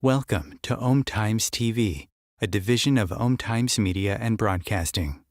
Welcome to Om Times TV, a division of Om Times Media and Broadcasting.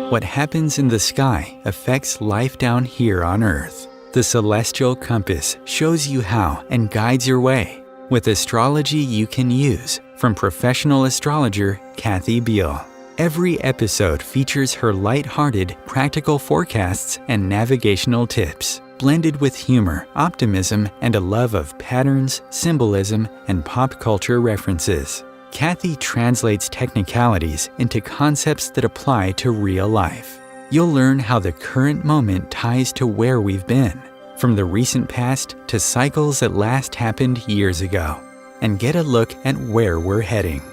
What happens in the sky affects life down here on Earth. The celestial compass shows you how and guides your way with astrology you can use from professional astrologer Kathy Beal. Every episode features her light-hearted, practical forecasts and navigational tips, blended with humor, optimism, and a love of patterns, symbolism, and pop culture references. Kathy translates technicalities into concepts that apply to real life. You'll learn how the current moment ties to where we've been, from the recent past to cycles that last happened years ago, and get a look at where we're heading.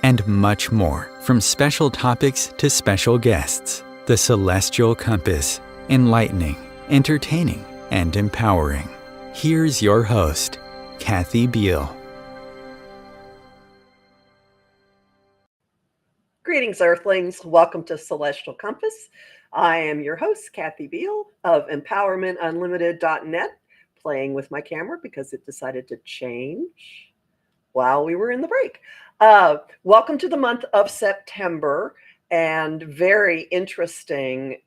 And much more, from special topics to special guests. The Celestial Compass, enlightening, entertaining, and empowering. Here's your host, Kathy Beal. Greetings, Earthlings. Welcome to Celestial Compass. I am your host, Kathy Beal of EmpowermentUnlimited.net, playing with my camera because it decided to change while we were in the break. Welcome to the month of September, and very interesting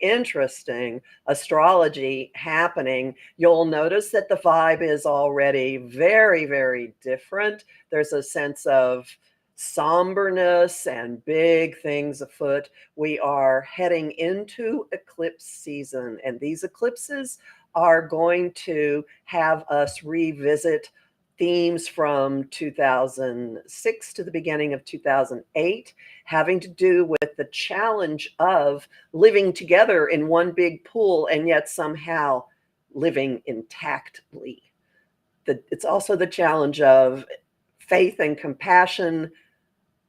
astrology happening. You'll notice that the vibe is already very, very different. There's a sense of somberness and big things afoot. We are heading into eclipse season, and these eclipses are going to have us revisit themes from 2006 to the beginning of 2008, having to do with the challenge of living together in one big pool and yet somehow living intactly. It's also the challenge of faith and compassion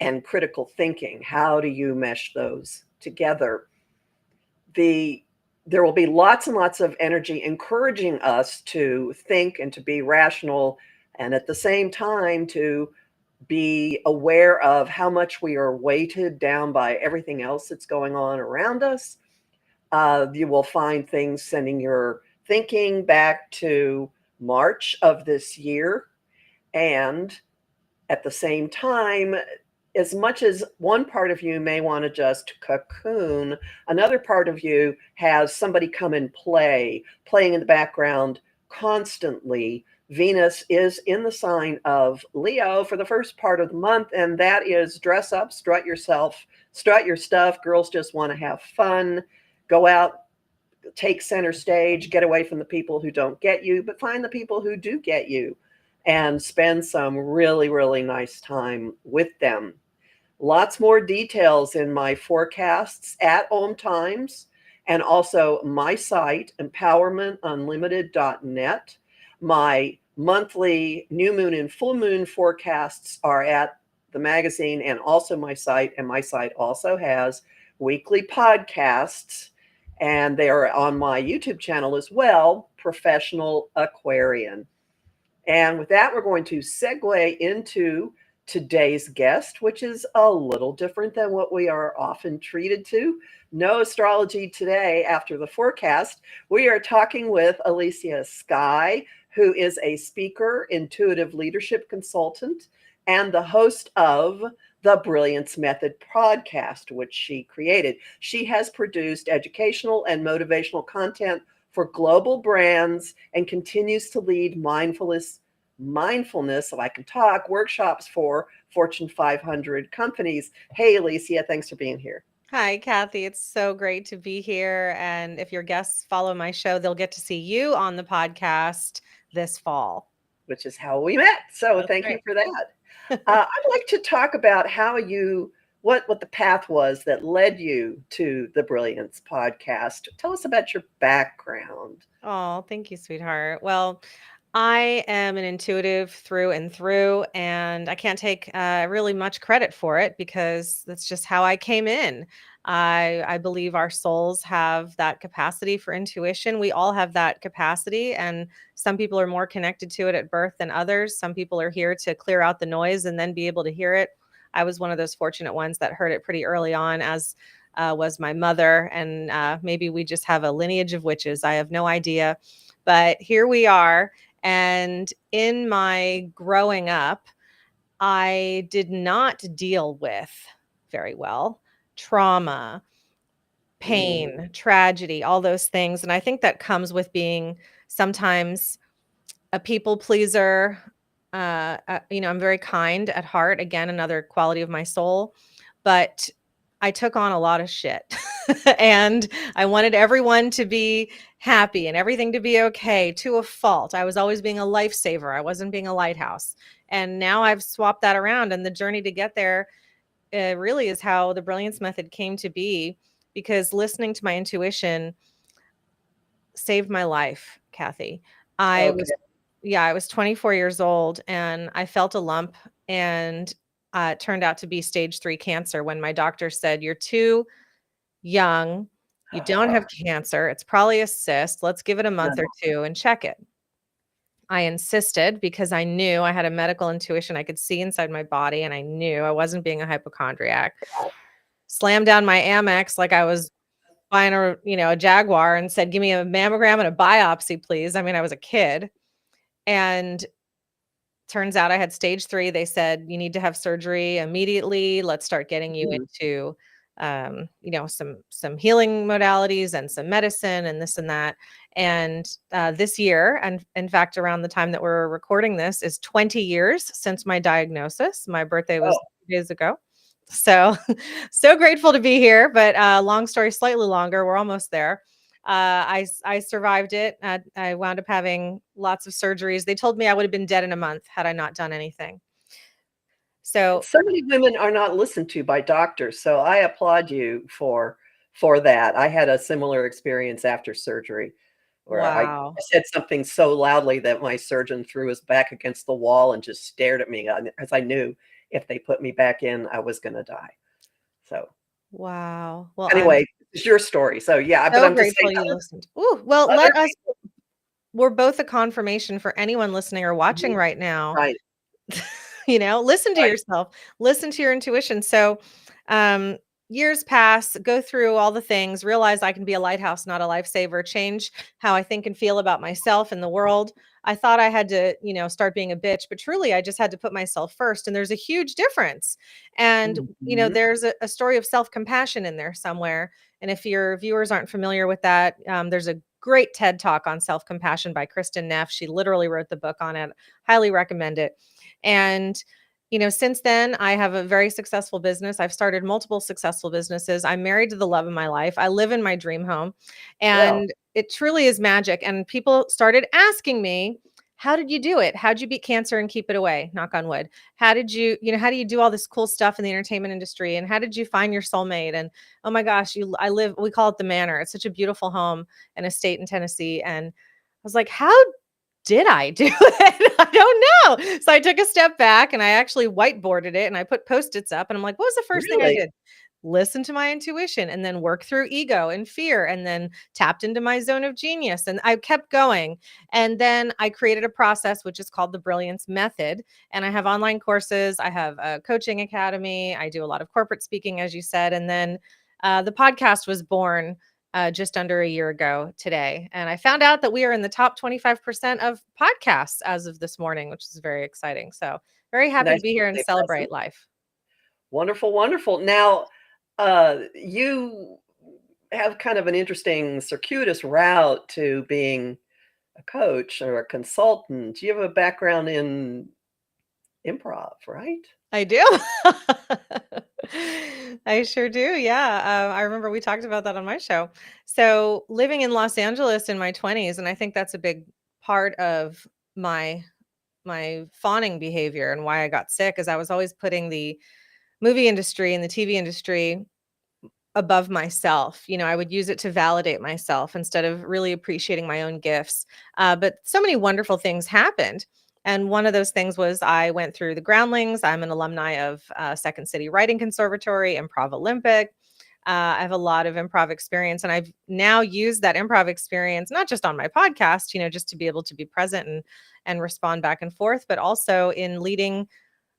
and critical thinking. How do you mesh those together? There will be lots and lots of energy encouraging us to think and to be rational, and at the same time to be aware of how much we are weighted down by everything else that's going on around us. You will find things sending your thinking back to March of this year. And at the same time, as much as one part of you may want to just cocoon, another part of you has somebody come and playing in the background constantly. Venus is in the sign of Leo for the first part of the month, and that is dress up, strut yourself, strut your stuff. Girls just want to have fun, go out, take center stage, get away from the people who don't get you, but find the people who do get you and spend some really, really nice time with them. Lots more details in my forecasts at Om Times, and also my site, EmpowermentUnlimited.net. My monthly new moon and full moon forecasts are at the magazine and also my site. And my site also has weekly podcasts, and they are on my YouTube channel as well, Professional Aquarian. And with that, we're going to segue into today's guest, which is a little different than what we are often treated to. No astrology today after the forecast. We are talking with Elysia Skye, who is a speaker, intuitive leadership consultant, and the host of the Brilliance Method podcast, which she created. She has produced educational and motivational content for global brands and continues to lead mindfulness, if I can talk, workshops for Fortune 500 companies. Hey, Elysia, thanks for being here. Hi, Kathy. It's so great to be here. And if your guests follow my show, they'll get to see you on the podcast this fall. Which is how we met. So thank you for that. I'd like to talk about how what the path was that led you to the Brilliance podcast. Tell us about your background. Oh, thank you, sweetheart. Well, I am an intuitive through and through, and I can't take really much credit for it because that's just how I came in. I believe our souls have that capacity for intuition. We all have that capacity, and some people are more connected to it at birth than others. Some people are here to clear out the noise and then be able to hear it. I was one of those fortunate ones that heard it pretty early on, as was my mother, and maybe we just have a lineage of witches. I have no idea, but here we are. And in my growing up, I did not deal with very well trauma, pain, tragedy, all those things. And I think that comes with being sometimes a people pleaser. I'm very kind at heart. Again, another quality of my soul. But I took on a lot of shit and I wanted everyone to be happy and everything to be okay to a fault. I was always being a lifesaver. I wasn't being a lighthouse. And now I've swapped that around. And the journey to get there really is how the Brilliance method came to be, because listening to my intuition saved my life, Kathy. I Okay. was, yeah, I was 24 years old and I felt a lump, and it turned out to be stage 3 cancer when my doctor said, "You're too young. You don't have cancer. It's probably a cyst. Let's give it a month or two and check it." I insisted because I knew I had a medical intuition. I could see inside my body and I knew I wasn't being a hypochondriac. Slammed down my Amex like I was buying a Jaguar and said, "Give me a mammogram and a biopsy, please." I mean, I was a kid. And turns out I had stage 3. They said, "You need to have surgery immediately. Let's start getting you into some healing modalities and some medicine and this and that." And this year, and in fact, around the time that we're recording this, is 20 years since my diagnosis. My birthday was 2 days ago. So, so grateful to be here. But long story, slightly longer. We're almost there. I survived it. I wound up having lots of surgeries. They told me I would have been dead in a month had I not done anything. So So many women are not listened to by doctors, so I applaud you for that. I had a similar experience after surgery where I wow. said something so loudly that my surgeon threw his back against the wall and just stared at me, as I knew if they put me back in, I was gonna die. So, Wow. Well, I'm anyway, it's your story. So, yeah, but so I'm just grateful saying you listened. Ooh, well, other we're both a confirmation for anyone listening or watching people. right now. Right, Listen to right. yourself, listen to your intuition. So, um, years pass, go through all the things, realize I can be a lighthouse, not a lifesaver, change how I think and feel about myself and the world. I thought I had to, start being a bitch, but truly I just had to put myself first. And there's a huge difference. And, Mhm. there's a story of self compassion in there somewhere. And if your viewers aren't familiar with that, there's a great TED talk on self compassion by Kristen Neff. She literally wrote the book on it. Highly recommend it. And since then, I have a very successful business. I've started multiple successful businesses. I'm married to the love of my life. I live in my dream home, Well, and it truly is magic. And people started asking me, "How did you do it? How'd you beat cancer and keep it away? Knock on wood. How did you, how do you do all this cool stuff in the entertainment industry? And how did you find your soulmate?" And oh my gosh, we call it the Manor. It's such a beautiful home and estate in Tennessee. And I was like, how did I do it? I don't know. So I took a step back and I actually whiteboarded it and I put Post-its up and I'm like, what was the first thing I really? did? Listen to my intuition and then work through ego and fear and then tapped into my zone of genius. And I kept going. And then I created a process, which is called the Brilliance method. And I have online courses. I have a coaching academy. I do a lot of corporate speaking, as you said. And then the podcast was born just under a year ago today. And I found out that we are in the top 25% of podcasts as of this morning, which is very exciting. So very happy to Nice be here and birthday present. celebrate life. Wonderful, wonderful. Now, you have kind of an interesting circuitous route to being a coach or a consultant. You have a background in improv, right? I do. I sure do. Yeah. I remember we talked about that on my show. So living in Los Angeles in my 20s, and I think that's a big part of my fawning behavior and why I got sick, is I was always putting the movie industry and the TV industry above myself. I would use it to validate myself instead of really appreciating my own gifts. But so many wonderful things happened. And one of those things was I went through the Groundlings. I'm an alumni of Second City Writing Conservatory, Improv Olympic. I have a lot of improv experience, and I've now used that improv experience not just on my podcast, just to be able to be present and respond back and forth, but also in leading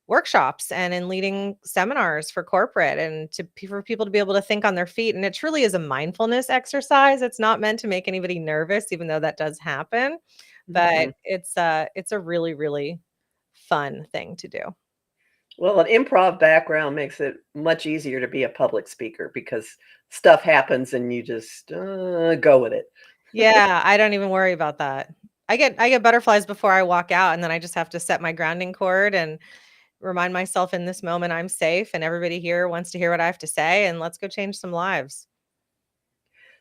workshops and in leading seminars for corporate and for people to be able to think on their feet. And it truly is a mindfulness exercise. It's not meant to make anybody nervous, even though that does happen. but Mhm. it's a really, really fun thing to do. Well, an improv background makes it much easier to be a public speaker because stuff happens and you just, go with it. Yeah, I don't even worry about that. I get butterflies before I walk out, and then I just have to set my grounding cord and remind myself in this moment I'm safe and everybody here wants to hear what I have to say, and let's go change some lives.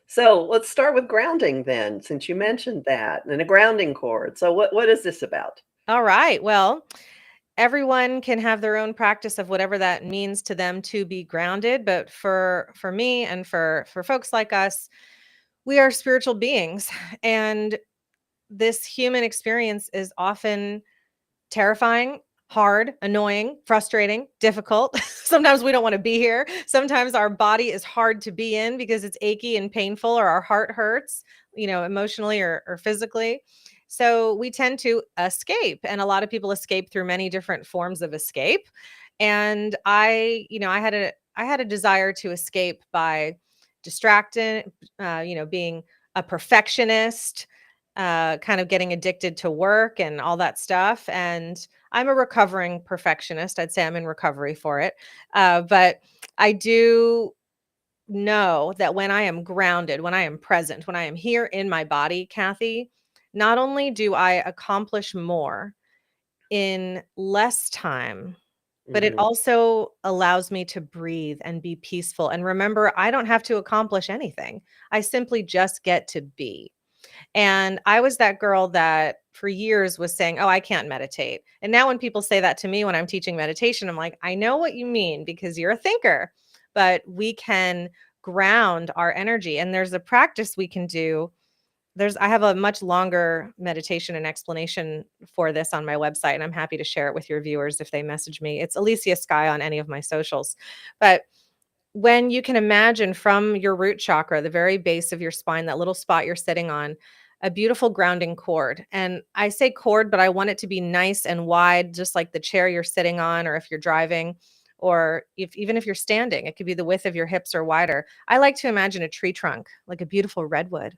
So, let's start with grounding then, since you mentioned that, and a grounding cord. So what is this about? All right. Well, everyone can have their own practice of whatever that means to them to be grounded, but for me and for folks like us, we are spiritual beings, and this human experience is often terrifying, hard, annoying, frustrating, difficult. Sometimes we don't want to be here. Sometimes our body is hard to be in because it's achy and painful, or our heart hurts, emotionally or physically. So we tend to escape. And a lot of people escape through many different forms of escape. And I had a desire to escape by distracting, being a perfectionist, kind of getting addicted to work and all that stuff. And I'm a recovering perfectionist. I'd say I'm in recovery for it. But I do know that when I am grounded, when I am present, when I am here in my body, Kathy, not only do I accomplish more in less time, but it Mhm. also allows me to breathe and be peaceful. And remember, I don't have to accomplish anything. I simply just get to be. And I was that girl that for years was saying, "Oh, I can't meditate." And now when people say that to me when I'm teaching meditation, I'm like, "I know what you mean because you're a thinker." But we can ground our energy, and there's a practice we can do. I have a much longer meditation and explanation for this on my website, and I'm happy to share it with your viewers if they message me. It's Elysia Skye on any of my socials. But when you can imagine from your root chakra, the very base of your spine, that little spot you're sitting on, a beautiful grounding cord. And I say cord, but I want it to be nice and wide, just like the chair you're sitting on, or if you're driving, or even if you're standing, it could be the width of your hips or wider. I like to imagine a tree trunk, like a beautiful redwood,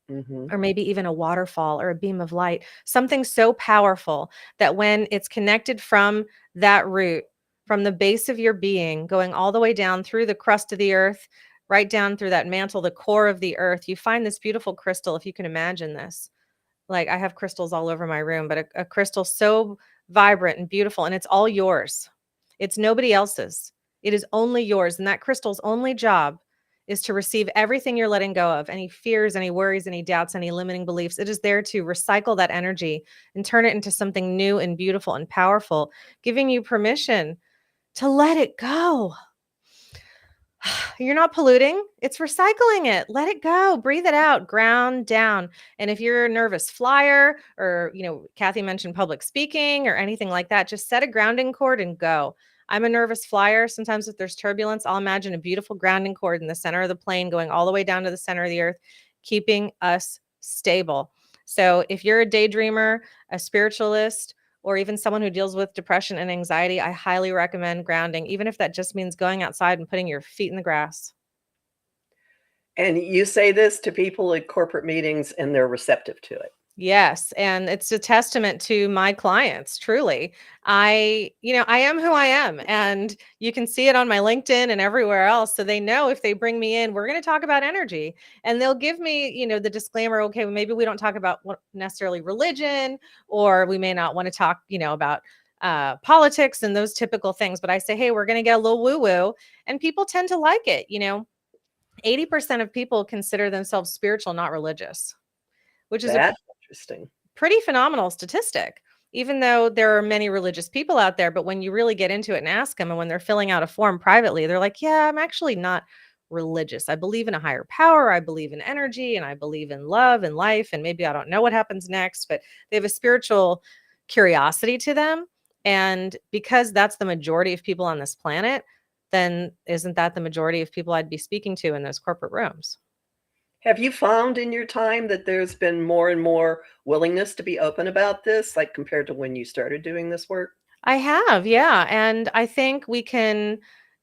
Mhm. or maybe even a waterfall or a beam of light, something so powerful that when it's connected from that root, from the base of your being, going all the way down through the crust of the earth, right down through that mantle, the core of the earth, you find this beautiful crystal, if you can imagine this. Like, I have crystals all over my room, but a crystal so vibrant and beautiful, and it's all yours. It's nobody else's. It is only yours. And that crystal's only job is to receive everything you're letting go of, any fears, any worries, any doubts, any limiting beliefs. It is there to recycle that energy and turn it into something new and beautiful and powerful, giving you permission to let it go. You're not polluting, it's recycling it. Let it go, breathe it out, ground down. And if you're a nervous flyer, or, Kathy mentioned public speaking or anything like that, just set a grounding cord and go. I'm a nervous flyer. Sometimes if there's turbulence, I'll imagine a beautiful grounding cord in the center of the plane going all the way down to the center of the earth, keeping us stable. So if you're a daydreamer, a spiritualist, or even someone who deals with depression and anxiety, I highly recommend grounding, even if that just means going outside and putting your feet in the grass. And you say this to people at corporate meetings, and they're receptive to it. Yes, and it's a testament to my clients, truly. I am who I am, and you can see it on my LinkedIn and everywhere else. So they know if they bring me in, we're going to talk about energy, and they'll give me, the disclaimer, okay, well, maybe we don't talk about what necessarily religion, or we may not want to talk, about politics and those typical things. But I say, hey, we're going to get a little woo woo, and people tend to like it. 80% of people consider themselves spiritual, not religious, which is a That's interesting. pretty phenomenal statistic, even though there are many religious people out there. But when you really get into it and ask them, and when they're filling out a form privately, they're like, yeah, I'm actually not religious. I believe in a higher power. I believe in energy, and I believe in love and life. And maybe I don't know what happens next, but they have a spiritual curiosity to them. And because that's the majority of people on this planet, then isn't that the majority of people I'd be speaking to in those corporate rooms? Have you found in your time that there's been more and more willingness to be open about this, like, compared to when you started doing this work? I have, yeah. And I think we can,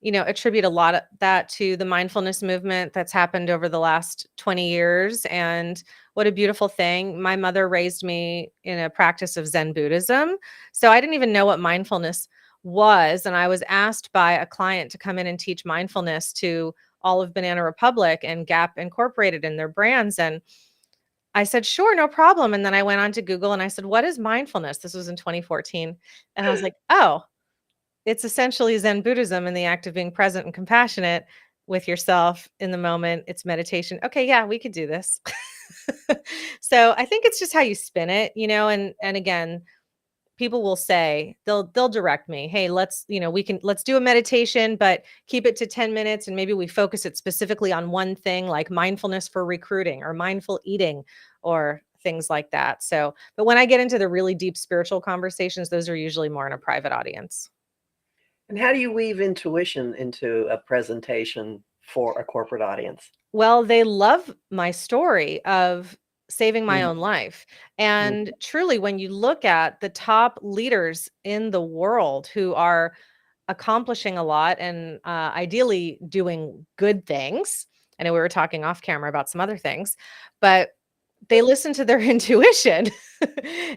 attribute a lot of that to the mindfulness movement that's happened over the last 20 years. And What a beautiful thing. My mother raised me in a practice of Zen Buddhism. So I didn't even know what mindfulness was. And I was asked by a client to come in and teach mindfulness to all of Banana Republic and Gap Incorporated and their brands. And I said, sure, no problem. And then I went on to Google and I said, what is mindfulness? This was in 2014. And I was like, oh, it's essentially Zen Buddhism in the act of being present and compassionate with yourself in the moment. It's meditation. Okay, yeah, we could do this. So I think it's just how you spin it, and again, people will say they'll direct me, hey, let's do a meditation, but keep it to 10 minutes and maybe we focus it specifically on one thing like mindfulness for recruiting or mindful eating or things like that. So, but when I get into the really deep spiritual conversations, those are usually more in a private audience. And how do you weave intuition into a presentation for a corporate audience? Well, they love my story of saving my Mm, own life. mm. And truly, when you look at the top leaders in the world who are accomplishing a lot and ideally doing good things, I know we were talking off camera about some other things, but they listen to their intuition.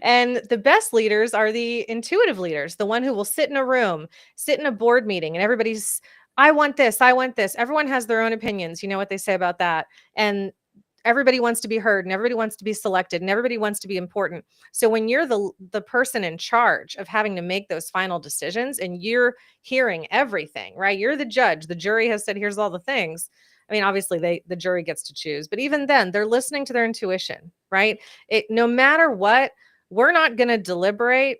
And the best leaders are the intuitive leaders, the one who will sit in a room, sit in a board meeting, and everybody's, I want this, I want this. Everyone has their own opinions. You know what they say about that. And everybody wants to be heard and everybody wants to be selected and everybody wants to be important. So when you're the person in charge of having to make those final decisions and you're hearing everything, right? You're the judge. The jury has said, here's all the things. I mean, obviously the jury gets to choose, but even then they're listening to their intuition, right? No matter what, we're not going to deliberate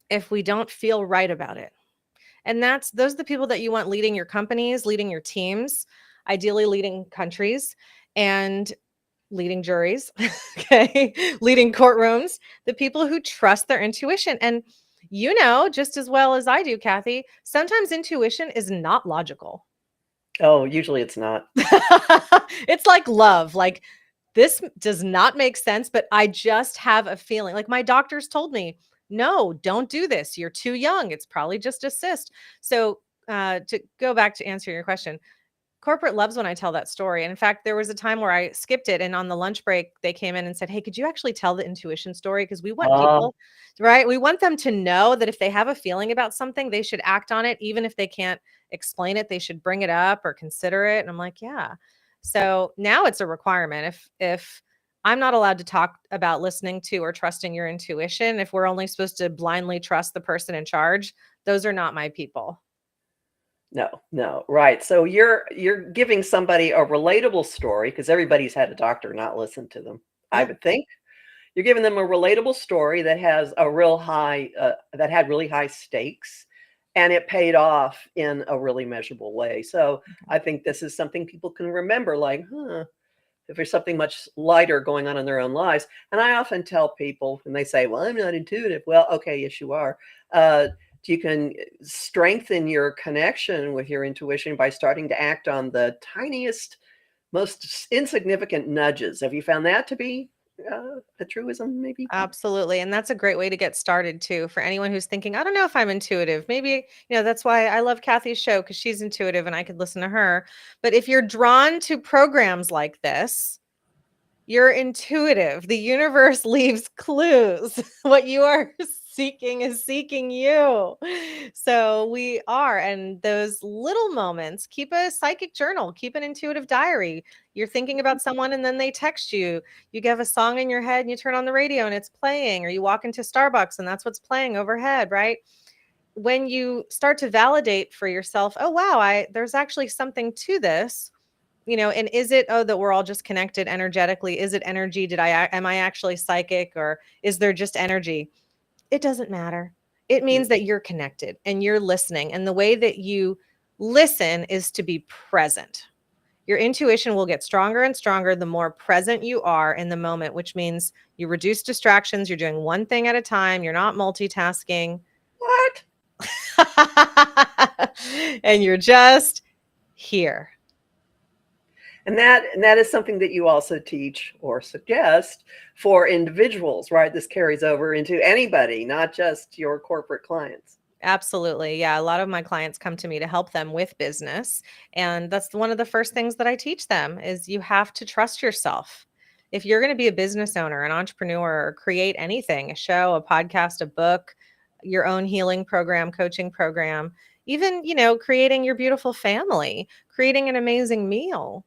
if we don't feel right about it. And those are the people that you want leading your companies, leading your teams, ideally leading countries and leading juries, okay, leading courtrooms, the people who trust their intuition. And just as well as I do, Kathy, sometimes intuition is not logical. Oh, usually it's not. It's like love. Like, this does not make sense, but I just have a feeling. Like, my doctors told me, no, don't do this. You're too young. It's probably just a cyst. So, to go back to answer your question, corporate loves when I tell that story. And in fact, there was a time where I skipped it. And on the lunch break, they came in and said, hey, could you actually tell the intuition story? Because we want Uh, people, right? We want them to know that if they have a feeling about something, they should act on it. Even if they can't explain it, they should bring it up or consider it. And I'm like, yeah. So now it's a requirement. If I'm not allowed to talk about listening to or trusting your intuition, if we're only supposed to blindly trust the person in charge, those are not my people. no, no, right. So you're giving somebody a relatable story because everybody's had a doctor not listen to them, I Yeah. would think. You're giving them a relatable story that has a real high, that had really high stakes, and it paid off in a really measurable way. So I think this is something people can remember, like, huh, if there's something much lighter going on in their own lives. And I often tell people, and they say, well, I'm not intuitive. Well, okay, yes, you are. You can strengthen your connection with your intuition by starting to act on the tiniest, most insignificant nudges. Have you found that to be a truism, maybe? Absolutely. And that's a great way to get started too. For anyone who's thinking, I don't know if I'm intuitive. Maybe, that's why I love Kathy's show because she's intuitive and I could listen to her. But if you're drawn to programs like this, you're intuitive. The universe leaves clues. What you are seeking is seeking you. So we are. And those little moments, keep a psychic journal, keep an intuitive diary. You're thinking about someone and then they text you. You have a song in your head and you turn on the radio and it's playing, or you walk into Starbucks and that's what's playing overhead, right? When you start to validate for yourself, oh, wow, there's actually something to this. And is it, that we're all just connected energetically? Is it energy? Am I actually psychic, or is there just energy? It doesn't matter. It means that you're connected and you're listening. And the way that you listen is to be present. Your intuition will get stronger and stronger the more present you are in the moment, which means you reduce distractions. You're doing one thing at a time. You're not multitasking. What? And you're just here. And that is something that you also teach or suggest for individuals, right? This carries over into anybody, not just your corporate clients. Absolutely. Yeah. A lot of my clients come to me to help them with business. And that's one of the first things that I teach them is you have to trust yourself. if you're going to be a business owner, an entrepreneur, or create anything, a show, a podcast, a book, your own healing program, coaching program, even, creating your beautiful family, creating an amazing meal,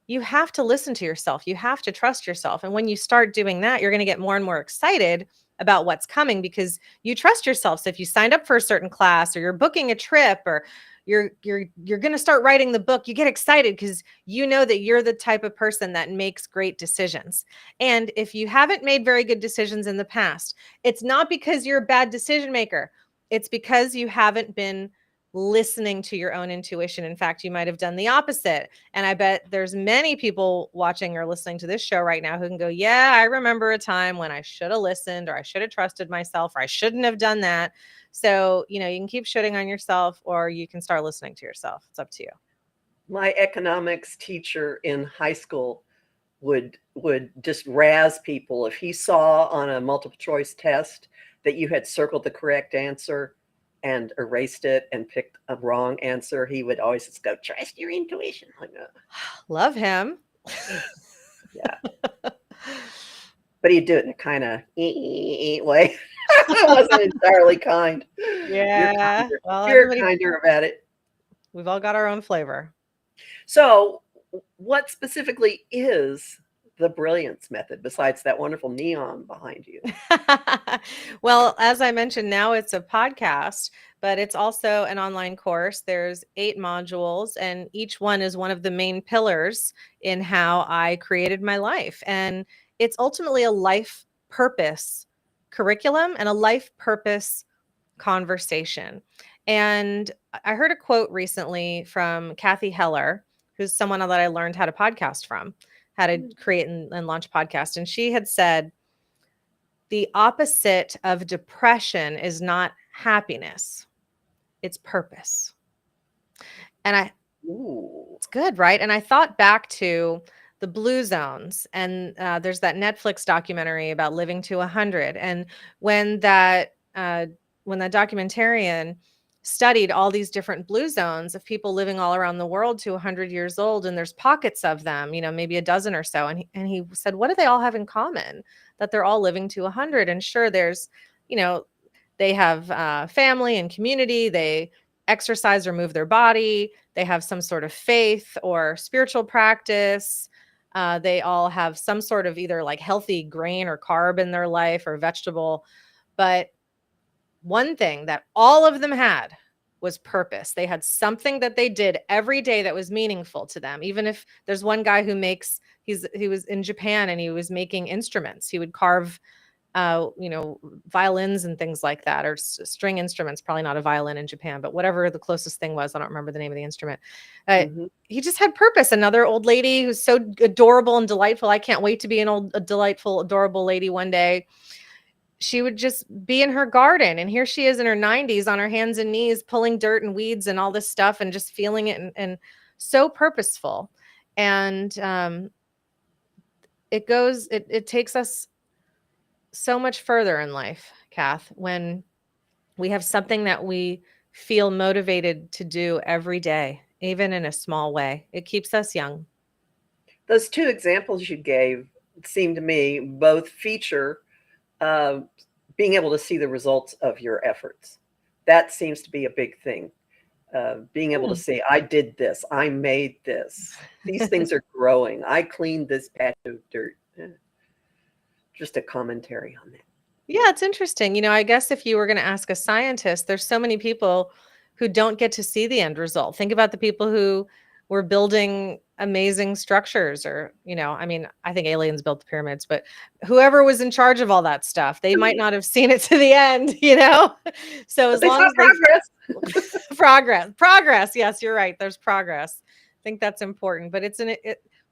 you have to listen to yourself. You have to trust yourself. And when you start doing that, you're going to get more and more excited about what's coming because you trust yourself. So if you signed up for a certain class, or you're booking a trip, or you're going to start writing the book, you get excited because you know that you're the type of person that makes great decisions. And if you haven't made very good decisions in the past, it's not because you're a bad decision maker. It's because you haven't been listening to your own intuition. In fact, you might have done the opposite. And I bet there's many people watching or listening to this show right now who can go, yeah, I remember a time when I should have listened, or I should have trusted myself, or I shouldn't have done that. So, you can keep shitting on yourself, or you can start listening to yourself. It's up to you. My economics teacher in high school would just razz people if he saw on a multiple choice test that you had circled the correct answer and erased it and picked a wrong answer. He would always just go, trust your intuition. Like, love him. Yeah. But he'd do it in a kind of way. It wasn't entirely kind. Yeah. You're kinder about it. We've all got our own flavor. So what specifically is the Brilliance method besides that wonderful neon behind you? Well, as I mentioned, now it's a podcast, but it's also an online course. There's 8 modules, and each one is one of the main pillars in how I created my life. And it's ultimately a life purpose curriculum and a life purpose conversation. And I heard a quote recently from Kathy Heller, who's someone that I learned how to podcast from, how to create and launch a podcast. And she had said, the opposite of depression is not happiness, it's purpose. And it's good, right? And I thought back to the Blue Zones, and there's that Netflix documentary about living to 100. And when that documentarian studied all these different blue zones of people living all around the world to 100 years old, and there's pockets of them, maybe a dozen or so. And he said, what do they all have in common? That they're all living to 100. And sure, there's, they have family and community. They exercise or move their body. They have some sort of faith or spiritual practice. They all have some sort of either like healthy grain or carb in their life or vegetable. But one thing that all of them had was purpose. They had something that they did every day that was meaningful to them. Even if there's one guy who he was in Japan and he was making instruments. He would carve, violins and things like that, or string instruments, probably not a violin in Japan, but whatever the closest thing was. I don't remember the name of the instrument. He just had purpose. Another old lady who's so adorable and delightful. I can't wait to be a delightful, adorable lady one day. She would just be in her garden, and here she is in her 90s on her hands and knees, pulling dirt and weeds and all this stuff and just feeling it, and so purposeful. And it takes us so much further in life, Kath, when we have something that we feel motivated to do every day, even in a small way. It keeps us young. Those 2 examples you gave seem to me both feature being able to see the results of your efforts. That seems to be a big thing. Being able to say, I did this, I made this. These things are growing. I cleaned this patch of dirt. Just a commentary on that. Yeah, it's interesting. I guess if you were going to ask a scientist, there's so many people who don't get to see the end result. Think about the people who were building amazing structures, or, I think aliens built the pyramids, but whoever was in charge of all that stuff, they might not have seen it to the end, So as long as progress. Yes, you're right. There's progress. I think that's important, but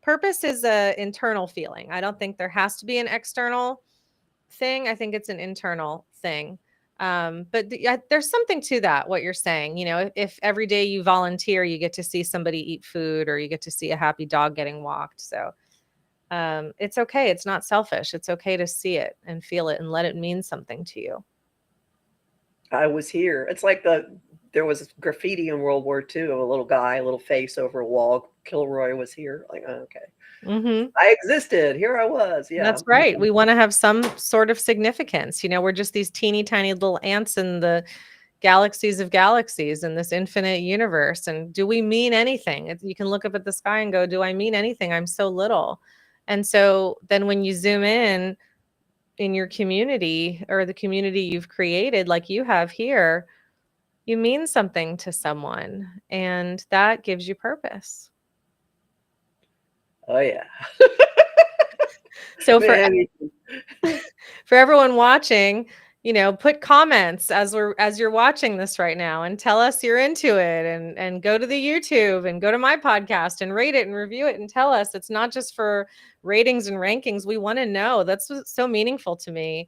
purpose is an internal feeling. I don't think there has to be an external thing. I think it's an internal thing. But there's something to that, what you're saying. If every day you volunteer, you get to see somebody eat food, or you get to see a happy dog getting walked. So it's okay. It's not selfish. It's okay to see it and feel it and let it mean something to you. I was here. It's like there was graffiti in World War II of a little guy, a little face over a wall. Kilroy was here. Like, oh, okay. Mhm. I existed. Here I was. Yeah. That's right. We want to have some sort of significance. We're just these teeny tiny little ants in the galaxies of galaxies in this infinite universe. And do we mean anything? You can look up at the sky and go, do I mean anything? I'm so little. And so then when you zoom in your community or the community you've created, like you have here, you mean something to someone, and that gives you purpose. Oh, yeah. So for everyone watching, put comments as you're watching this right now and tell us you're into it, and go to the YouTube and go to my podcast and rate it and review it and tell us. It's not just for ratings and rankings. We want to know. That's what's so meaningful to me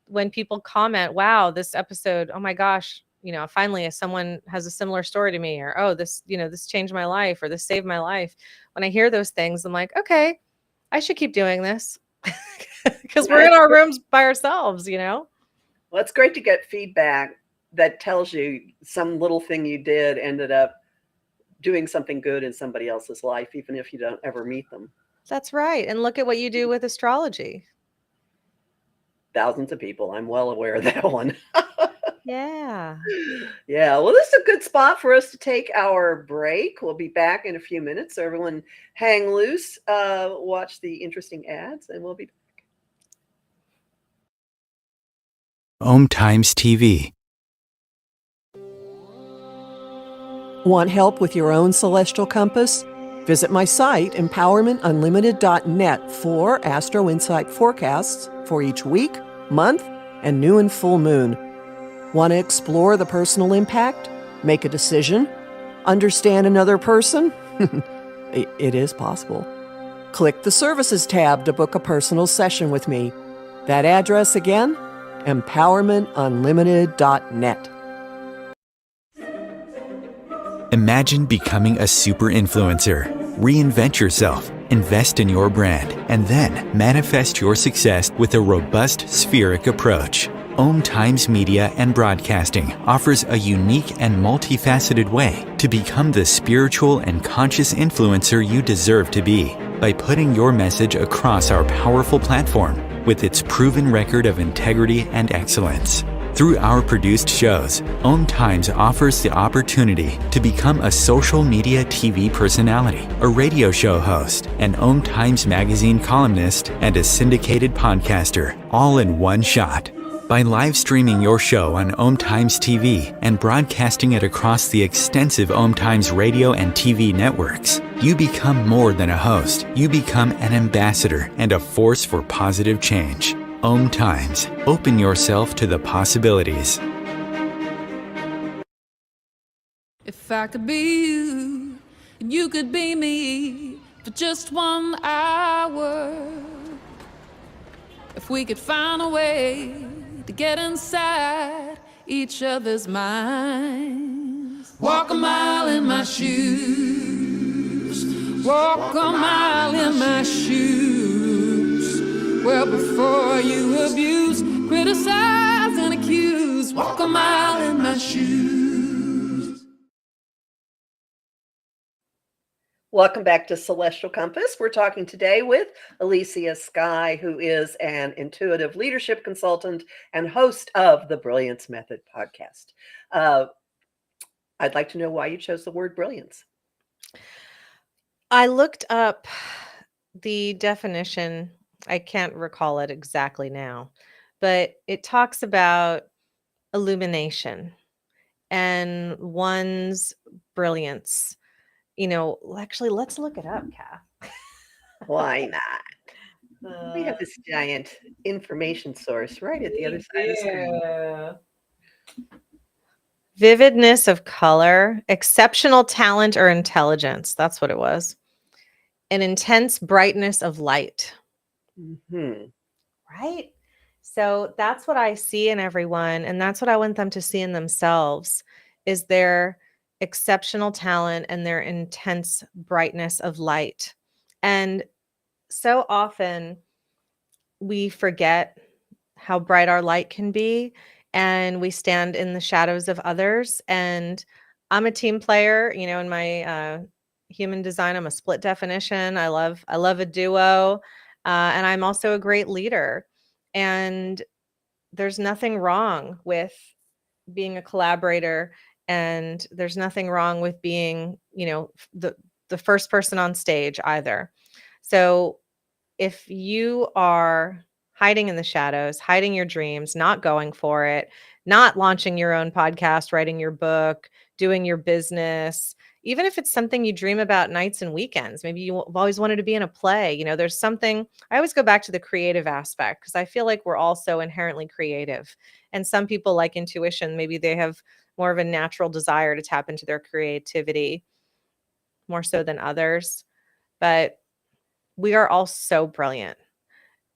when people comment, wow, this episode, oh my gosh, finally someone has a similar story to me, or, oh, this changed my life, or this saved my life. When I hear those things, I'm like, okay, I should keep doing this because we're in our rooms by ourselves, Well, it's great to get feedback that tells you some little thing you did ended up doing something good in somebody else's life, even if you don't ever meet them. That's right. And look at what you do with astrology. Thousands of people. I'm well aware of that one. Yeah. Yeah. Well, this is a good spot for us to take our break. We'll be back in a few minutes. So everyone hang loose, watch the interesting ads, and we'll be back. Om Times TV. Want help with your own celestial compass? Visit my site, empowermentunlimited.net, for Astro Insight forecasts for each week, month, and new and full moon. Want to explore the personal impact? Make a decision? Understand another person? It is possible. Click the Services tab to book a personal session with me. That address again? empowermentunlimited.net. Imagine becoming a super influencer. Reinvent yourself, invest in your brand, and then manifest your success with a robust spheric approach. Om Times Media and Broadcasting offers a unique and multifaceted way to become the spiritual and conscious influencer you deserve to be by putting your message across our powerful platform with its proven record of integrity and excellence. Through our produced shows, Om Times offers the opportunity to become a social media TV personality, a radio show host, an Om Times magazine columnist, and a syndicated podcaster, all in one shot. By live streaming your show on Om Times TV and broadcasting it across the extensive Om Times radio and TV networks, you become more than a host. You become an ambassador and a force for positive change. Om Times. Open yourself to the possibilities. If I could be you, and you could be me for just 1 hour. If we could find a way to get inside each other's minds. Walk a mile in my shoes. Walk a mile in my shoes. Well, before you abuse, criticize, and accuse. Walk a mile in my shoes. Welcome back to Celestial Compass. We're talking today with Elysia Skye, who is an intuitive leadership consultant and host of the Brilliance Method podcast. I'd like to know why you chose the word brilliance. I looked up the definition. I can't recall it exactly now, but it talks about illumination and one's brilliance. Actually, let's look it up, Kath. Why not? We have this giant information source right at the other side of the screen. Vividness of color, exceptional talent or intelligence. That's what it was. An intense brightness of light. Mm-hmm. Right? So that's what I see in everyone. And that's what I want them to see in themselves, is their exceptional talent and their intense brightness of light. And so often we forget how bright our light can be. and we stand in the shadows of others. And I'm a team player, in my human design. I'm a split definition. I love a duo, and I'm also a great leader. And there's nothing wrong with being a collaborator, and there's nothing wrong with being, the first person on stage either. So if you are hiding in the shadows, hiding your dreams, not going for it, not launching your own podcast, writing your book, doing your business, even if it's something you dream about nights and weekends, maybe you've always wanted to be in a play, there's something. I always go back to the creative aspect because I feel like we're all so inherently creative. And some people, like intuition, maybe they have more of a natural desire to tap into their creativity more so than others. But we are all so brilliant,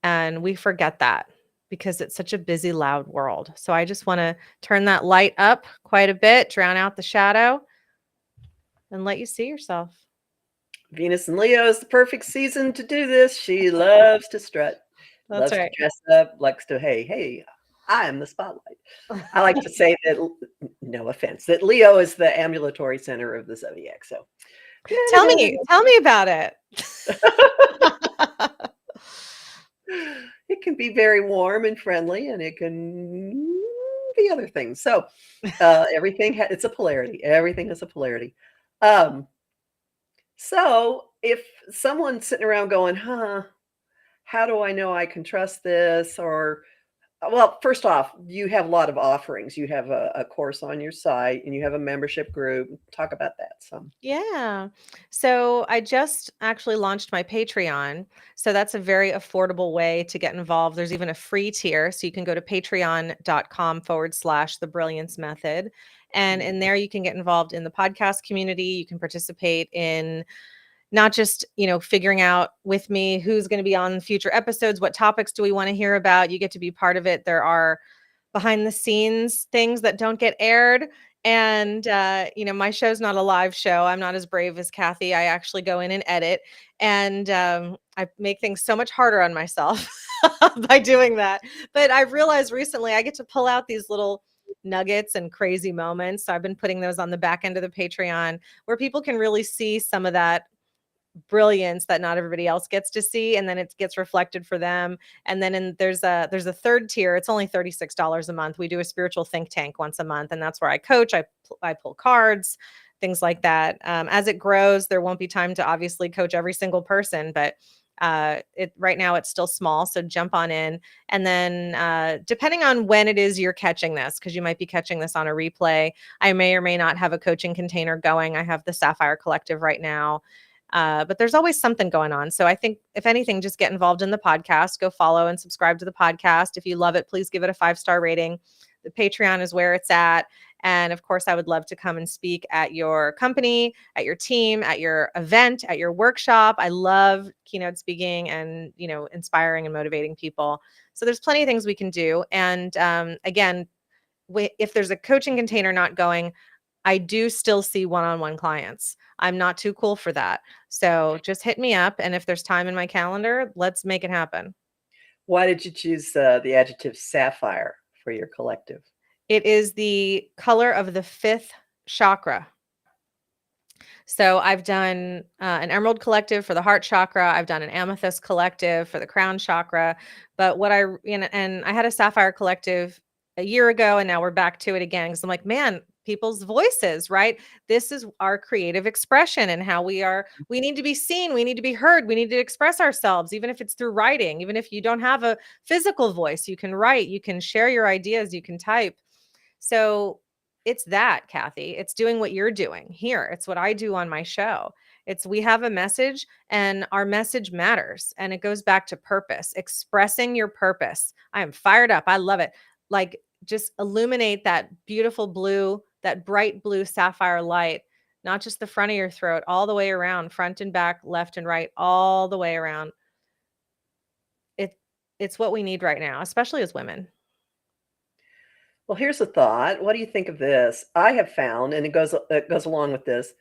and we forget that because it's such a busy, loud world. So I just want to turn that light up quite a bit, drown out the shadow, and let you see yourself. Venus and Leo is the perfect season to do this. She loves to strut, That's loves right. to dress up, likes to, hey, I am the spotlight. I like to say that, no offense, that Leo is the ambulatory center of the zodiac. So Tell me about it. it can be very warm and friendly, and it can be other things. So everything it's a polarity. Everything is a polarity. So if someone's sitting around going, how do I know I can trust this? Or, well, first off, you have a lot of offerings. You have a course on your site, and you have a membership group. Talk about that some. Yeah. So I just actually launched my Patreon. So that's a very affordable way to get involved. There's even a free tier. So you can go to patreon.com/the Brilliance Method. And in there, you can get involved in the podcast community. You can participate in not just, figuring out with me who's going to be on future episodes, what topics do we want to hear about. You get to be part of it. There are behind the scenes things that don't get aired. And, my show's not a live show. I'm not as brave as Kathy. I actually go in and edit. And I make things so much harder on myself by doing that. But I've realized recently I get to pull out these little nuggets and crazy moments. So I've been putting those on the back end of the Patreon where people can really see some of that brilliance that not everybody else gets to see, and then it gets reflected for them. And then there's a third tier. It's only $36 a month. We do a spiritual think tank once a month, and that's where I coach. I pull cards, things like that. As it grows, there won't be time to obviously coach every single person, but right now it's still small, so jump on in. And then depending on when it is you're catching this, because you might be catching this on a replay, I may or may not have a coaching container going. I have the Sapphire Collective right now. But there's always something going on. So I think, if anything, just get involved in the podcast. Go follow and subscribe to the podcast. If you love it, please give it a 5-star rating. The Patreon is where it's at. And of course, I would love to come and speak at your company, at your team, at your event, at your workshop. I love keynote speaking and, inspiring and motivating people. So there's plenty of things we can do. And again, if there's a coaching container not going, I do still see one-on-one clients. I'm not too cool for that. So just hit me up. And if there's time in my calendar, let's make it happen. Why did you choose the adjective sapphire for your collective? It is the color of the 5th chakra. So I've done an emerald collective for the heart chakra. I've done an amethyst collective for the crown chakra. But and I had a sapphire collective a year ago, and now we're back to it again. Because I'm like, man, people's voices, right? This is our creative expression and how we need to be seen. We need to be heard. We need to express ourselves, even if it's through writing. Even if you don't have a physical voice, you can write, you can share your ideas, you can type. So it's that, Kathy. It's doing what you're doing here. It's what I do on my show. We have a message, and our message matters. And it goes back to purpose, expressing your purpose. I am fired up. I love it. Like, just illuminate that beautiful blue, that bright blue sapphire light, not just the front of your throat, all the way around, front and back, left and right, all the way around. It's what we need right now, especially as women. Well, here's a thought. What do you think of this? I have found, and it goes along with this,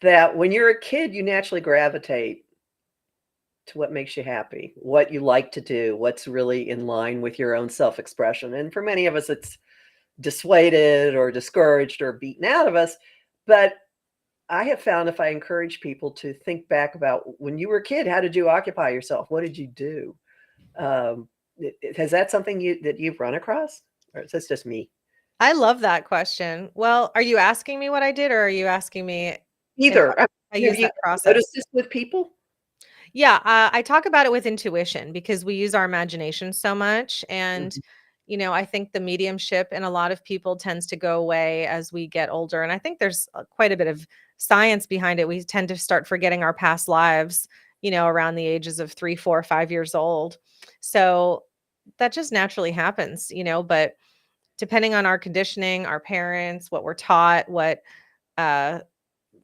that when you're a kid, you naturally gravitate to what makes you happy, what you like to do, what's really in line with your own self-expression. And for many of us, it's dissuaded or discouraged or beaten out of us. But I have found if I encourage people to think back about when you were a kid, how did you occupy yourself? What did you do? Has that something that you've run across, or is this just me? I love that question. Well, are you asking me what I did, or are you asking me if Either. I Have use you that process? noticed this with people? Yeah, I talk about it with intuition because we use our imagination so much. And, Mhm. I think the mediumship in a lot of people tends to go away as we get older. And I think there's quite a bit of science behind it. We tend to start forgetting our past lives, around the ages of 3, 4, 5 years old. So that just naturally happens, but depending on our conditioning, our parents, what we're taught, what uh,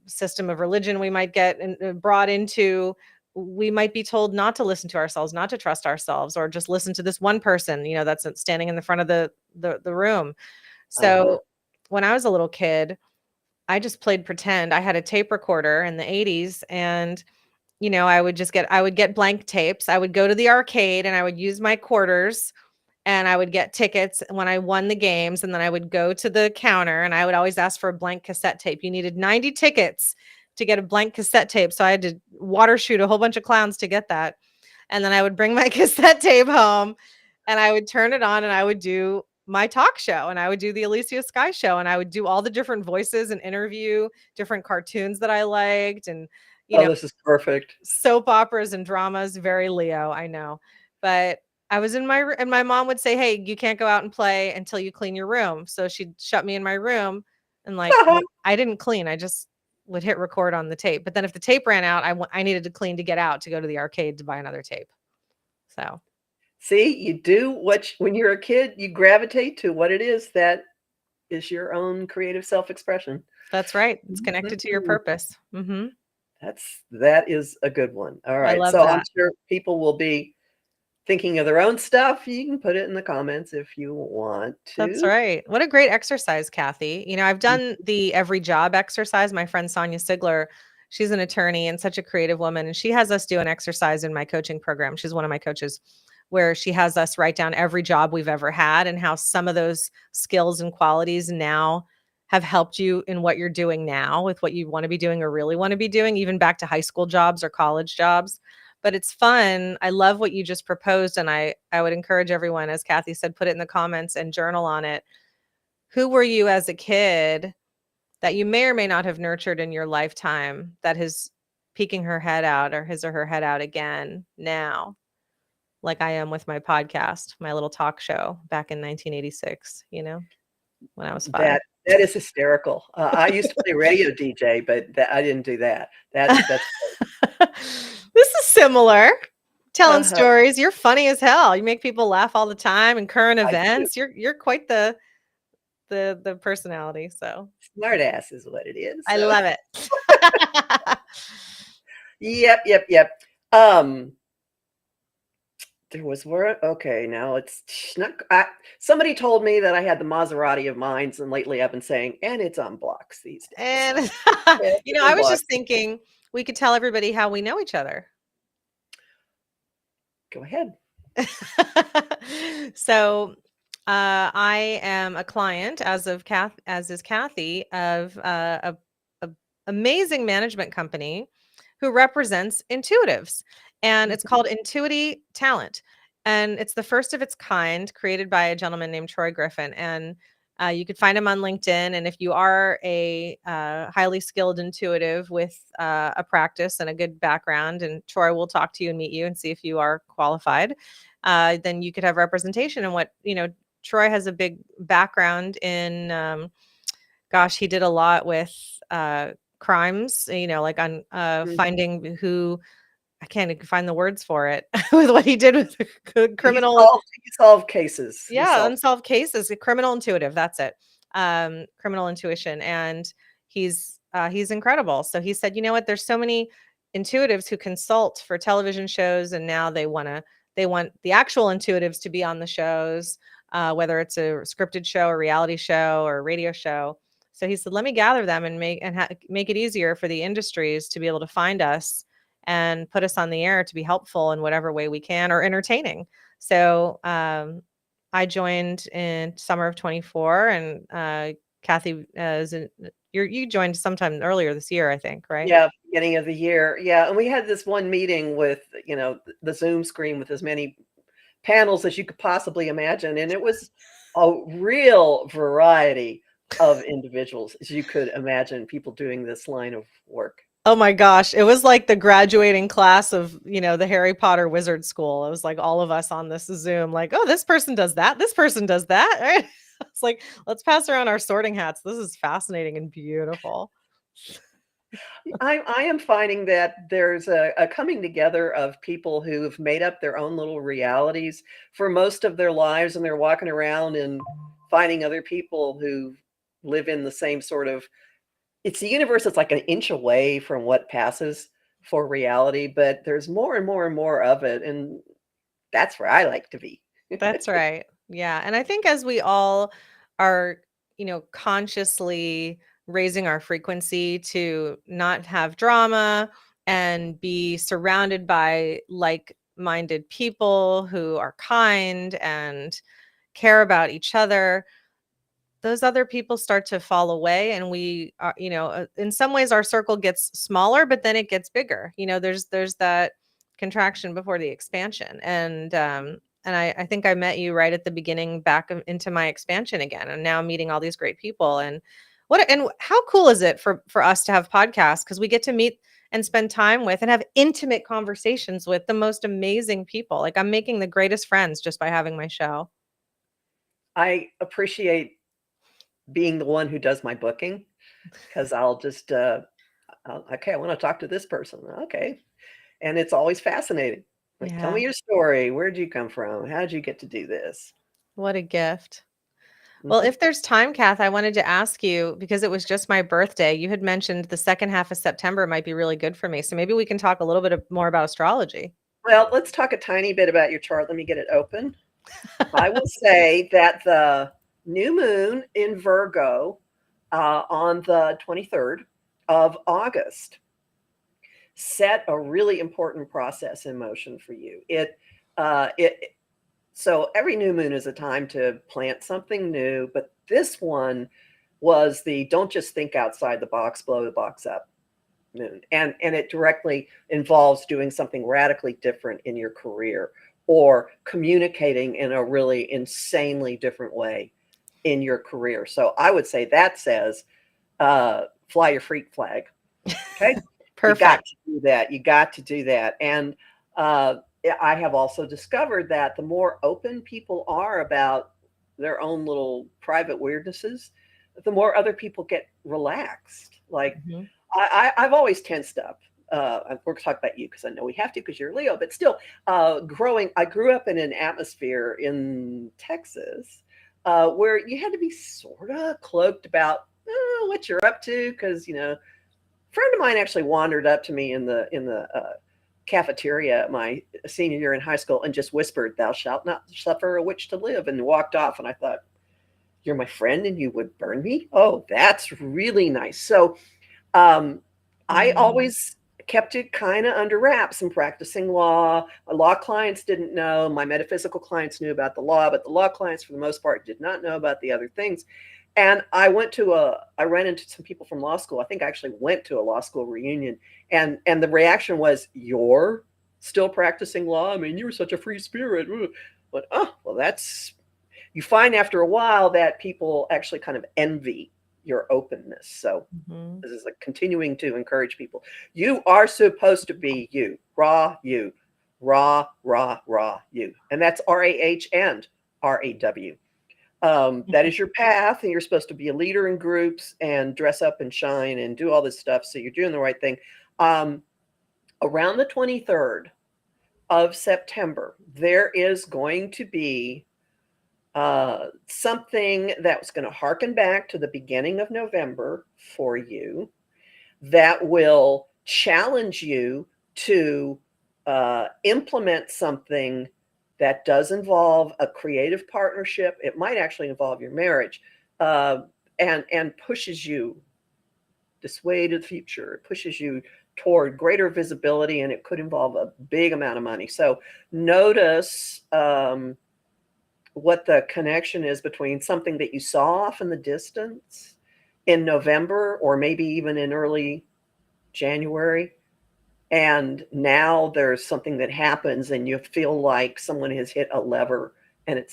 system of religion we might get brought into, we might be told not to listen to ourselves, not to trust ourselves, or just listen to this one person, that's standing in the front of the room. Uh-huh. So when I was a little kid, I just played pretend. I had a tape recorder in the 80s, and I would get blank tapes. I would go to the arcade and I would use my quarters, and I would get tickets when I won the games. And then I would go to the counter and I would always ask for a blank cassette tape. You needed 90 tickets to get a blank cassette tape. So I had to water shoot a whole bunch of clowns to get that. And then I would bring my cassette tape home and I would turn it on and I would do my talk show, and I would do the Elysia Skye show, and I would do all the different voices and interview different cartoons that I liked, and, you Oh, know, this is perfect. soap operas and dramas, very Leo, I know. But I was in and my mom would say, "Hey, you can't go out and play until you clean your room." So she'd shut me in my room, and I didn't clean. I just would hit record on the tape. But then if the tape ran out, I needed to clean to get out to go to the arcade to buy another tape. So See, you do when you're a kid, you gravitate to what it is that is your own creative self-expression. that's right. It's connected to your Mhm. purpose. That is a good one. All I right. love So I'm that. sure people will be thinking of their own stuff. You can put it in the comments if you want That's to. right. What a great exercise, Kathy. I've done the every job exercise. My friend Sonia Sigler, she's an attorney and such a creative woman. And she has us do an exercise in my coaching program. She's one of my coaches, where she has us write down every job we've ever had and how some of those skills and qualities now have helped you in what you're doing now with what you want to be doing or really want to be doing, even back to high school jobs or college jobs. But it's fun. I love what you just proposed. And I would encourage everyone, as Kathy said, put it in the comments and journal on it. Who were you as a kid that you may or may not have nurtured in your lifetime that is peeking her head out, or his or her head out again now, like I am with my podcast, my little talk show back in 1986, when I was 5. That is hysterical. I used to play radio DJ, but I didn't do that. That's This is similar. Telling uh stories. You're funny as hell. You make people laugh all the time, and current I do. events. You're quite the personality. So Smart ass is what it is. I So love it. yep. Um, there was where okay, now it's not somebody told me that I had the Maserati of minds, and lately I've been saying, and it's on blocks these days. So And yeah, it's I on was blocks. just thinking we could tell everybody how we know each other. Go ahead. So I am a client, as is Kathy, of a amazing management company who represents intuitives, and it's called Intuity Talent, and it's the first of its kind, created by a gentleman named Troy Griffin. And you could find him on LinkedIn. And if you are a highly skilled intuitive with a practice and a good background, and Troy will talk to you and meet you and see if you are qualified, then you could have representation. And Troy has a big background in, gosh, he did a lot with crimes, like on Mhm. finding who, I can't even find the words for it, with what he did with He criminal. solved cases. He Yeah, solved. unsolved cases, a criminal intuitive, that's it. Criminal intuition. And he's incredible. So he said, you know what, there's so many intuitives who consult for television shows, and now they want the actual intuitives to be on the shows, whether it's a scripted show, a reality show, or a radio show. So he said, let me gather them and make it easier for the industries to be able to find us and put us on the air to be helpful in whatever way we can, or entertaining. So I joined in summer of 24, and Kathy, you joined sometime earlier this year, I think, right? Yeah, beginning of the year. Yeah, and we had this one meeting with, the Zoom screen with as many panels as you could possibly imagine, and it was a real variety of individuals as you could imagine, people doing this line of work. Oh my gosh, it was like the graduating class of, the Harry Potter wizard school. It was like all of us on this Zoom, like, oh, this person does that, this person does that. Right? It's like, let's pass around our sorting hats. This is fascinating and beautiful. I am finding that there's a coming together of people who've made up their own little realities for most of their lives, and they're walking around and finding other people who live in the same sort of, it's the universe that's like an inch away from what passes for reality, but there's more and more and more of it, and that's where I like to be. That's right. Yeah. And I think as we all are, consciously raising our frequency to not have drama and be surrounded by like-minded people who are kind and care about each other, those other people start to fall away, and we are, in some ways our circle gets smaller, but then it gets bigger. There's that contraction before the expansion. And I think I met you right at the beginning, into my expansion again, and now meeting all these great people. And how cool is it for us to have podcasts, because we get to meet and spend time with and have intimate conversations with the most amazing people. Like, I'm making the greatest friends just by having my show. I appreciate being the one who does my booking, because I'll just, okay, I want to talk to this person. Okay. And it's always fascinating. Like, tell Yeah. me your story. Where'd you come from? How'd you get to do this? What a gift. Well, Mhm. if there's time, Kath, I wanted to ask you, because it was just my birthday. You had mentioned the second half of September might be really good for me. So maybe we can talk a little bit more about astrology. Well, let's talk a tiny bit about your chart. Let me get it open. I will say that the new moon in Virgo on the 23rd of August set a really important process in motion for you. So every new moon is a time to plant something new, but this one was the don't just think outside the box, blow the box up moon. And it directly involves doing something radically different in your career, or communicating in a really insanely different way in your career. So I would say that says fly your freak flag. Okay. You got Perfect. to do that. You got to do that. And I have also discovered that the more open people are about their own little private weirdnesses, the more other people get relaxed. Like, Mhm. I've always tensed up. We're talking about you because I know we have to, because you're Leo, but still, I grew up in an atmosphere in Texas where you had to be sort of cloaked about what you're up to, because a friend of mine actually wandered up to me in the cafeteria my senior year in high school and just whispered, "Thou shalt not suffer a witch to live," and walked off. And I thought, "You're my friend and you would burn me? Oh, that's really nice." So I Mm. always kept it kind of under wraps and practicing law. My law clients didn't know. My metaphysical clients knew about the law, but the law clients, for the most part, did not know about the other things. And I ran into some people from law school. I think I actually went to a law school reunion, and the reaction was, "You're still practicing law? I mean, you were such a free spirit." But well, you find after a while that people actually kind of envy your openness. So Mhm. this is like continuing to encourage people. You are supposed to be you, raw you, raw, raw, raw you. And that's RAH and RAW. That is your path, and you're supposed to be a leader in groups and dress up and shine and do all this stuff. So you're doing the right thing. Around the 23rd of September, there is going to be something that's going to harken back to the beginning of November for you, that will challenge you to implement something that does involve a creative partnership. It might actually involve your marriage, and pushes you this way to the future. It pushes you toward greater visibility, and it could involve a big amount of money. So notice what the connection is between something that you saw off in the distance in November or maybe even in early January. And now there's something that happens and you feel like someone has hit a lever and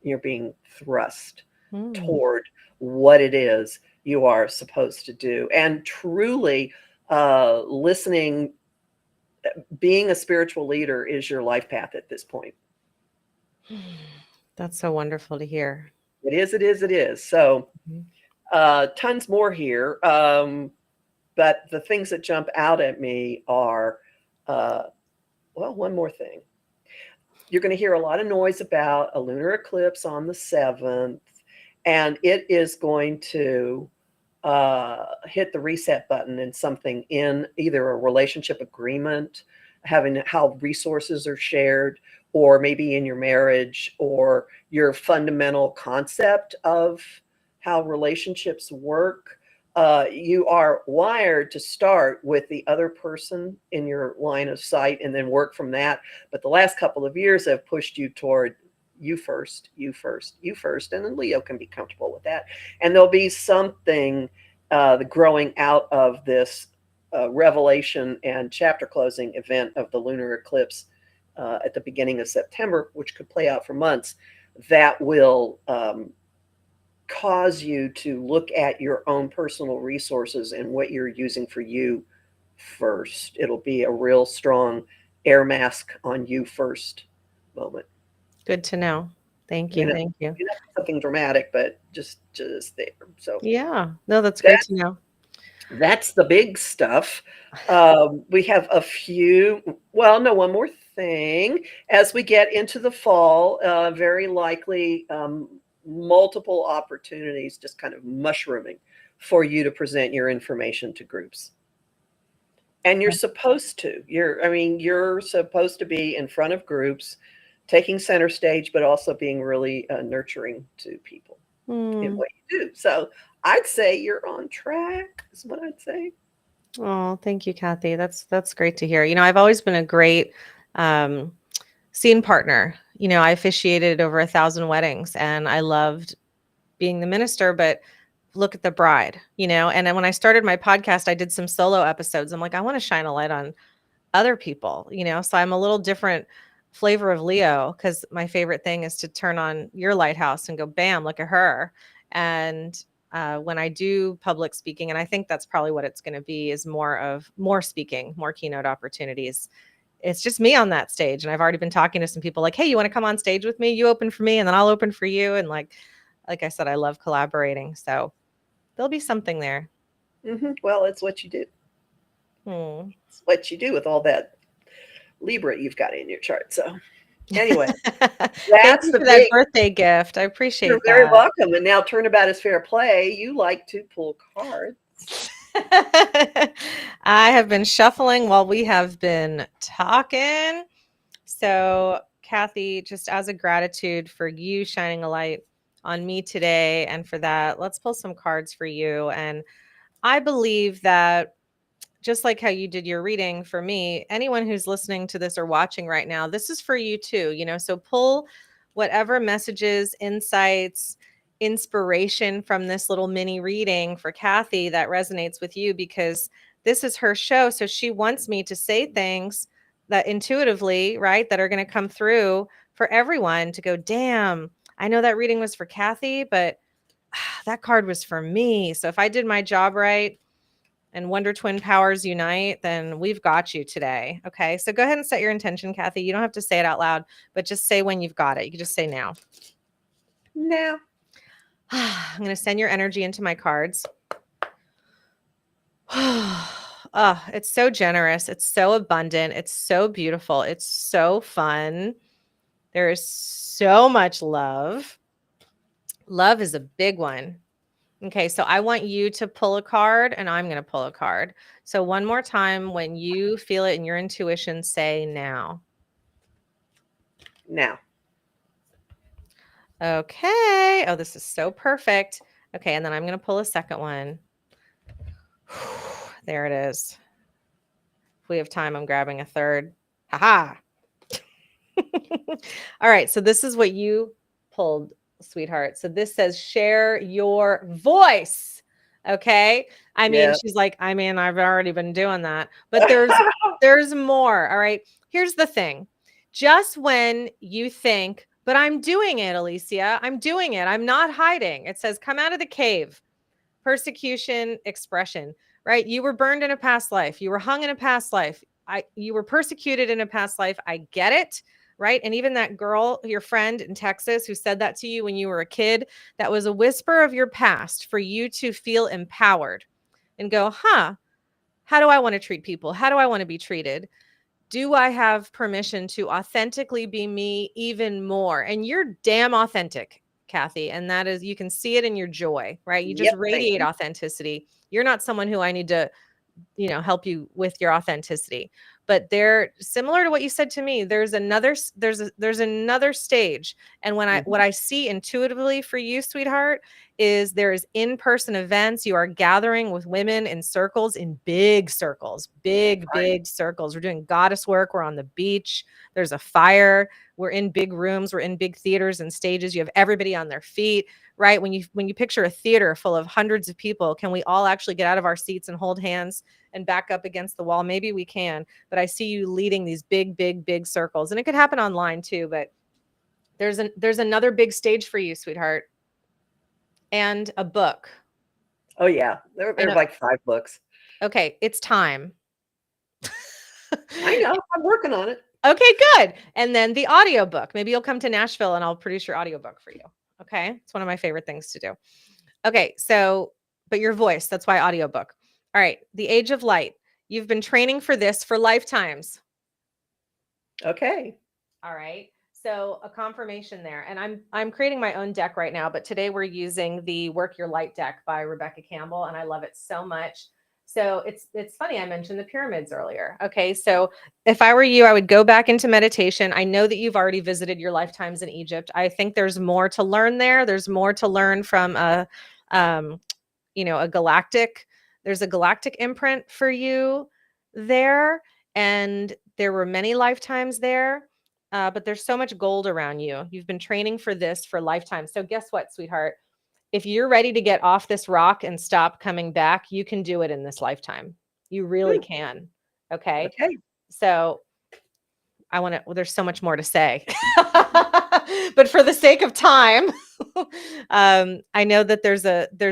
you're being thrust toward what it is you are supposed to do. And truly listening, being a spiritual leader is your life path at this point. That's so wonderful to hear. It is, it is, it is. So tons more here. But the things that jump out at me are, well, one more thing. You're going to hear a lot of noise about a lunar eclipse on the 7th, and it is going to hit the reset button in something in either a relationship agreement, having how resources are shared, or maybe in your marriage, or your fundamental concept of how relationships work. You are wired to start with the other person in your line of sight and then work from that. But the last couple of years have pushed you toward you first, you first, you first. And then Leo can be comfortable with that. And there'll be something the growing out of this revelation and chapter closing event of the lunar eclipse at the beginning of September, which could play out for months, that will cause you to look at your own personal resources and what you're using for you first. It'll be a real strong air mask on you first moment. Good to know. Thank you. Thank you. Something dramatic, but just there. So yeah, no, that's great to know. That's the big stuff. We have a few, well, no, one more thing. As we get into the fall, very likely multiple opportunities just kind of mushrooming for you to present your information to groups. And you're supposed to. You're supposed to be in front of groups, taking center stage, but also being really nurturing to people in what you do. So I'd say you're on track, is what I'd say. Oh, thank you, Kathy. That's great to hear. I've always been a great scene partner. I officiated over 1,000 weddings and I loved being the minister, but look at the bride, and then when I started my podcast, I did some solo episodes. I'm like, I want to shine a light on other people, so I'm a little different flavor of Leo, because my favorite thing is to turn on your lighthouse and go, bam, look at her. And when I do public speaking, and I think that's probably what it's going to be, is more speaking, more keynote opportunities. It's just me on that stage. And I've already been talking to some people like, hey, you want to come on stage with me? You open for me and then I'll open for you. And like I said, I love collaborating. So there'll be something there. Well, it's what you do. It's what you do with all that Libra you've got in your chart. So anyway, that's the that birthday gift. I appreciate that. You're very welcome. And now turnabout is fair play. You like to pull cards. I have been shuffling while we have been talking. So, Kathy, just as a gratitude for you shining a light on me today, and for that, let's pull some cards for you. And I believe that just like how you did your reading for me, anyone who's listening to this or watching right now, this is for you too. So pull whatever messages, insights, inspiration from this little mini reading for Kathy that resonates with you, because this is her show. So she wants me to say things that intuitively, right, that are going to come through for everyone to go, damn, I know that reading was for Kathy, but that card was for me. So if I did my job right and Wonder Twin powers unite, then we've got you today. Okay. So go ahead and set your intention, Kathy. You don't have to say it out loud, but just say when you've got it. You can just say now. Now. I'm going to send your energy into my cards. Oh, it's so generous. It's so abundant. It's so beautiful. It's so fun. There is so much love. Love is a big one. Okay, so I want you to pull a card and I'm going to pull a card. So one more time, when you feel it in your intuition, say now. Now. Okay. Oh, this is so perfect. Okay, and then I'm going to pull a second one. There it is. If we have time, I'm grabbing a third. Haha. All right, so this is what you pulled, sweetheart. So this says share your voice. Okay. I mean, Yeah. she's like, I mean, I've already been doing that, but there's more. All right. Here's the thing. Just when you think, but I'm doing it, Elysia, I'm doing it. I'm not hiding. It says, come out of the cave. Persecution, expression, right? You were burned in a past life. You were hung in a past life. You were persecuted in a past life. I get it. Right. And even that girl, your friend in Texas who said that to you when you were a kid, that was a whisper of your past for you to feel empowered and go, huh, how do I want to treat people? How do I want to be treated? Do I have permission to authentically be me even more? And you're damn authentic, Kathy. And that is, you can see it in your joy, right? You just Yep. Thank radiate you. authenticity. You're not someone who I need to, help you with your authenticity. But they're similar to what you said to me. There's another stage. And what I see intuitively for you, sweetheart, is there's in-person events. You are gathering with women in circles, in big circles, big circles. We're doing goddess work. We're on the beach. There's a fire. We're in big rooms. We're in big theaters and stages. You have everybody on their feet, right? When you picture a theater full of hundreds of people, can we all actually get out of our seats and hold hands and back up against the wall? Maybe we can, but I see you leading these big circles, and it could happen online too, but there's another big stage for you, sweetheart, and a book. Oh yeah. There are like 5 books. Okay. It's time. I know. I'm working on it. Okay, good. And then the audiobook. Maybe you'll come to Nashville and I'll produce your audiobook for you. Okay. It's one of my favorite things to do. Okay. So, but your voice, that's why audiobook. All right. The Age of Light. You've been training for this for lifetimes. Okay. All right. So a confirmation there. And I'm creating my own deck right now, but today we're using the Work Your Light deck by Rebecca Campbell, and I love it so much. So it's funny, I mentioned the pyramids earlier. Okay. So if I were you, I would go back into meditation. I know that you've already visited your lifetimes in Egypt. I think there's more to learn there. There's more to learn from a galactic, there's a galactic imprint for you there. And there were many lifetimes there. But there's so much gold around you. You've been training for this for lifetimes. So guess what, sweetheart? If you're ready to get off this rock and stop coming back, you can do it in this lifetime. You really can. Okay. Okay. So there's so much more to say, but for the sake of time, I know that there's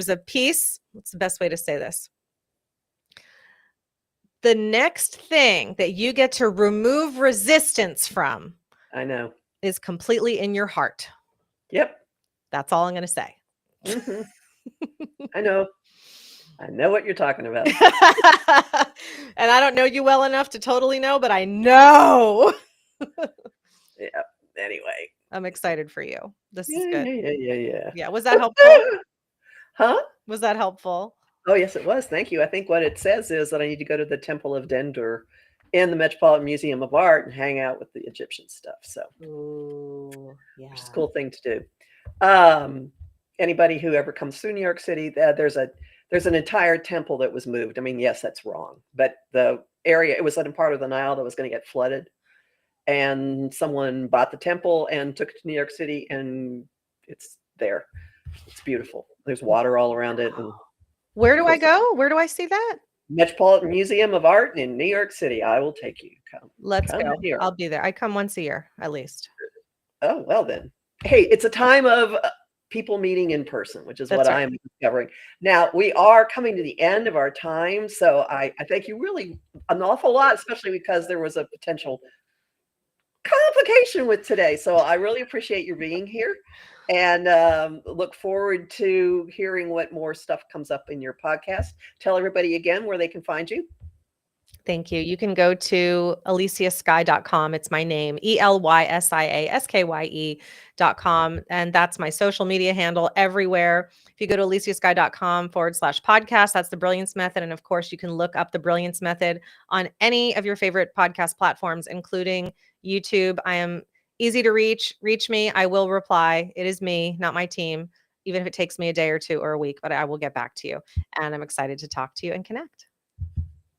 a piece. What's the best way to say this? The next thing that you get to remove resistance from, I know, is completely in your heart. Yep. That's all I'm going to say. Mm-hmm. I know what you're talking about. And I don't know you well enough to totally know, but I know. Yeah. Anyway, I'm excited for you. This is good. Yeah. Was that helpful? Huh? Was that helpful? Oh, yes, it was. Thank you. I think what it says is that I need to go to the Temple of Dendur in the Metropolitan Museum of Art and hang out with the Egyptian stuff. So, Ooh, yeah. which is a cool thing to do. Anybody who ever comes through New York City, there's an entire temple that was moved. I mean, yes, that's wrong, but the area, it was in part of the Nile that was going to get flooded, and someone bought the temple and took it to New York City, and it's there. It's beautiful. There's water all around it. And where do I go? Where do I see that? Metropolitan Museum of Art in New York City. I will take you. Let's go. Here. I'll be there. I come once a year, at least. Oh, well then. Hey, it's a time of people meeting in person, which is what I am discovering. Now, we are coming to the end of our time, so I thank you really an awful lot, especially because there was a potential complication with today. So I really appreciate your being here, and look forward to hearing what more stuff comes up in your podcast. Tell everybody again where they can find you. Thank you. You can go to ElysiaSkye.com. It's my name, ElysiaSkye.com. And that's my social media handle everywhere. If you go to ElysiaSkye.com/podcast, that's the Brilliance Method. And of course, you can look up the Brilliance Method on any of your favorite podcast platforms, including YouTube. I am easy to reach. Reach me. I will reply. It is me, not my team, even if it takes me a day or two or a week, but I will get back to you. And I'm excited to talk to you and connect.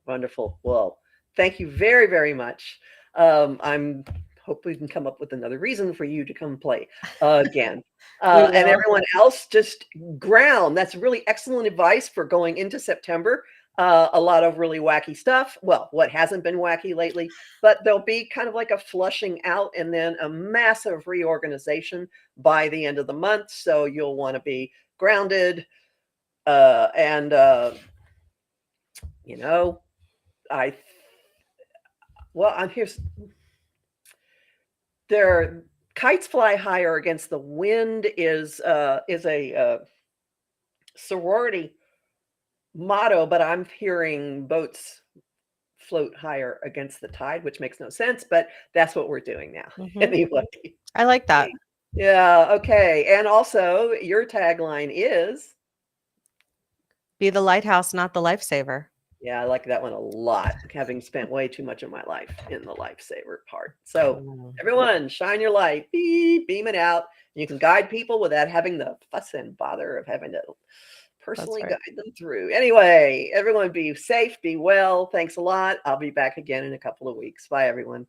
Wonderful. Well, thank you very, very much. I'm hope we can come up with another reason for you to come play again. We And will. everyone else, just ground. That's really excellent advice for going into September. A lot of really wacky stuff. Well, what hasn't been wacky lately, but there'll be kind of like a flushing out and then a massive reorganization by the end of the month. So you'll want to be grounded. And, you know, I'm here's their kites fly higher against the wind is a sorority motto, but I'm hearing boats float higher against the tide, which makes no sense, but that's what we're doing now. Anyway. I like that. Yeah, okay. And also your tagline is Be the lighthouse, not the lifesaver. yeah, I like that one a lot, having spent way too much of my life in the lifesaver part. So everyone, shine your light, beam it out. You can guide people without having the fuss and bother of having to personally guide them through. Anyway, everyone be safe, be well. Thanks a lot. I'll be back again in a couple of weeks. Bye, everyone.